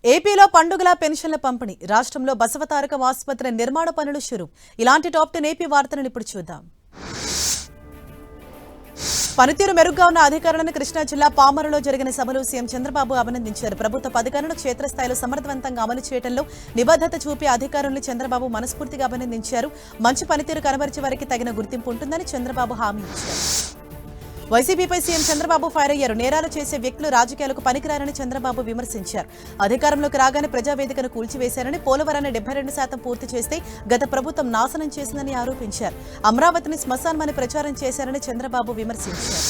ఏపీలో పండుగల పెన్షన్ల పంపిణీ, రాష్ట్రంలో బసవతారకం ఆసుపత్రి నిర్మాణ పనులు షురు. ఇలాంటి టాప్ 10 ఏపీ వార్తలను ఇప్పుడు చూద్దాం. పనితీరు మెరుగ్గా ఉన్న అధికారులను కృష్ణా జిల్లా పామరులో జరిగిన సభలో సీఎం చంద్రబాబు అభినందించారు. ప్రభుత్వ పథకాలను క్షేత్రస్థాయిలో సమర్థవంతంగా అమలు చేయడంలో నిబద్ధత చూపే అధికారులను చంద్రబాబు మనస్ఫూర్తిగా అభినందించారు. మంచి పనితీరు కనబరిచే వారికి తగిన గుర్తింపు ఉంటుందని చంద్రబాబు హామీ ఇచ్చారు. వైసీపీపై సీఎం చంద్రబాబు ఫైర్ అయ్యారు. నేరాలు చేసే వ్యక్తులు రాజకీయాలకు పనికిరారని చంద్రబాబు విమర్శించారు. అధికారంలోకి రాగానే ప్రజావేదికను కూల్చివేశారని, పోలవరాన్ని 72% పూర్తి చేస్తే గత ప్రభుత్వం నాశనం చేసిందని ఆరోపించారు. అమరావతిని శ్మశానమని ప్రచారం చేశారని చంద్రబాబు విమర్శించారు.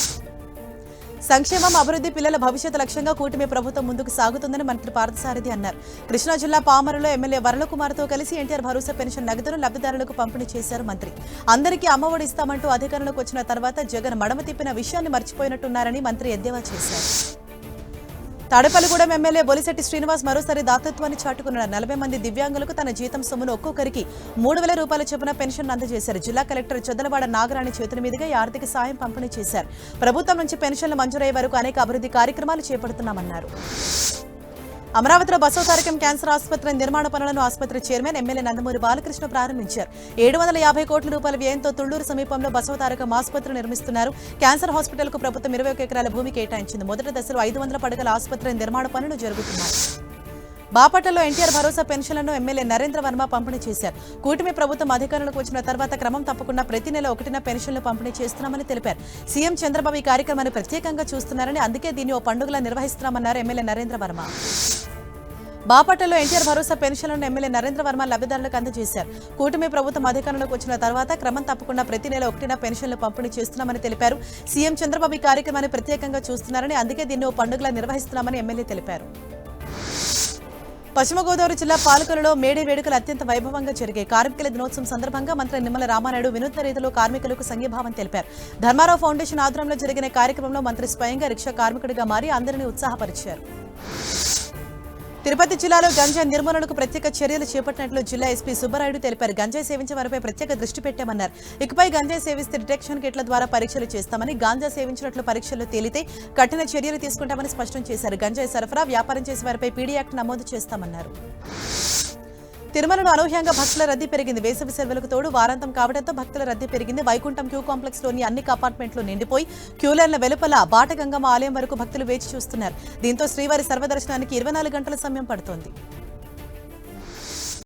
సంక్షేమం, అభివృద్ధి, పిల్లల భవిష్యత్ లక్ష్యంగా కూటమి ప్రభుత్వం ముందుకు సాగుతుందని మంత్రి పార్థసారథి అన్నారు. కృష్ణా జిల్లా పామరులో ఎమ్మెల్యే వరలకుమార్తో కలిసి ఎన్టీఆర్ భరోసా పెన్షన్ నగదును లబ్ధిదారులకు పంపిణీ చేశారు మంత్రి. అందరికీ అమ్మఒడి ఇస్తామంటూ అధికారంలోకి వచ్చిన తర్వాత జగన్ మడమ తిప్పిన విషయాన్ని మర్చిపోయినట్టున్నారని మంత్రి ఎద్దేవా చేశారు. తాడేపల్లిగూడెం ఎమ్మెల్యే బొలిశెట్టి శ్రీనివాస్ మరోసారి దాతృత్వాన్ని చాటుకున్నారు. 40 మంది దివ్యాంగులకు తన జీతం సొమ్మును ఒక్కొక్కరికి 3,000 రూపాయల చొప్పున పెన్షన్ అందజేశారు. జిల్లా కలెక్టర్ చొద్దలవాడ నాగరాణి చేతుల మీదుగా ఈ ఆర్థిక సాయం పంపిణీ చేశారు. ప్రభుత్వం నుంచి పెన్షన్లు మంజూరయ్యే వరకు అనేక అభివృద్ధి కార్యక్రమాలు చేపడుతున్నామన్నారు. అమరావతిలో బసవతారకం క్యాన్సర్ ఆసుపత్రి నిర్మాణ పనులను ఆసుపత్రి చైర్మన్ ఎమ్మెల్యే నందమూరి బాలకృష్ణ ప్రారంభించారు. 750 కోట్ల రూపాయల వ్యయంతో తుళ్లూరు సమీపంలో బసవతారకం ఆసుపత్రి నిర్మిస్తున్నారు. క్యాన్సర్ హాస్పిటల్ కు ప్రభుత్వం 21 ఎకరాల భూమి కేటాయించింది. మొదటి దశలో 500 పడకల ఆసుపత్రి నిర్మాణ పనులు జరుగుతున్నాయి. బాపట్లలో ఎన్టీఆర్ భరోసా పెన్షన్లను ఎమ్మెల్యే నరేంద్ర వర్మ పంపిణీ చేశారు. కూటమి ప్రభుత్వం అధికారంలోకి వచ్చిన తర్వాత క్రమం తప్పకుండా ప్రతి నెల 1న పెన్షన్లు పంపిణీ చేస్తున్నామని తెలిపారు. సీఎం చంద్రబాబు ఈ కార్యక్రమాన్ని ప్రత్యేకంగా చూస్తున్నారని, అందుకే దీన్ని ఓ పండుగలా నిర్వహిస్తున్నామన్నారు ఎమ్మెల్యే నరేంద్ర వర్మ. బాపట్లలో ఎన్టీఆర్ భరోసా పెన్షన్లను ఎమ్మెల్యే నరేంద్ర వర్మ లబ్ధిదారులకు అందజేశారు. కూటమి ప్రభుత్వం అధికారంలోకి వచ్చిన తర్వాత క్రమం తప్పకుండా ప్రతి నెల 1న పెన్షన్లు పంపిణీ చేస్తున్నామని తెలిపారు. సీఎం చంద్రబాబు ఈ కార్యక్రమాన్ని ప్రత్యేకంగా చూస్తున్నారని, అందుకే దీన్ని ఓ పండుగలా నిర్వహిస్తున్నామని ఎమ్మెల్యే తెలిపారు. పశ్చిమ గోదావరి జిల్లా పాలకొల్లులో మేడే వేడుకలు అత్యంత వైభవంగా జరిగాయి. కార్మికుల దినోత్సవం సందర్భంగా మంత్రి నిమ్మల రామానాయుడు వినూత్న రీతిలో కార్మికులకు సంఘీభావం తెలిపారు. ధర్మారావు ఫౌండేషన్ ఆధ్వర్యంలో జరిగిన కార్యక్రమంలో మంత్రి స్వయంగా రిక్షా కార్మికుడిగా మారి అందరినీ ఉత్సాహపరిచారు. తిరుపతి జిల్లాలో గంజాయి నిర్మూలనకు ప్రత్యేక చర్యలు చేపట్టినట్లు జిల్లా ఎస్పీ సుబ్బరాయుడు తెలిపారు. గంజాయి సేవించే వారిపై ప్రత్యేక దృష్టి పెట్టామన్నారు. ఇకపై గంజాయి సేవిస్తే డిటెక్షన్ కిట్ల ద్వారా పరీక్షలు చేస్తామని, గాంజా సేవించినట్లు పరీక్షలు తేలితే కఠిన చర్యలు తీసుకుంటామని స్పష్టం చేశారు. గంజాయి సరఫరా, వ్యాపారం చేసే వారిపై పీడీ యాక్ట్ నమోదు చేస్తామన్నారు. తిరుమలలో అనూహ్యంగా భక్తుల రద్దీ పెరిగింది. వేసవి సెలవులకు తోడు వారాంతం కావడంతో భక్తుల రద్దీ పెరిగింది. వైకుంఠం క్యూ కాంప్లెక్స్ లోని అన్ని అపార్ట్మెంట్లు నిండిపోయి క్యూలైన్ల వెలుపల బాటగంగమ్మ ఆలయం వరకు భక్తులు వేచి చూస్తున్నారు. దీంతో శ్రీవారి సర్వదర్శనానికి 24 గంటల సమయం పడుతోంది.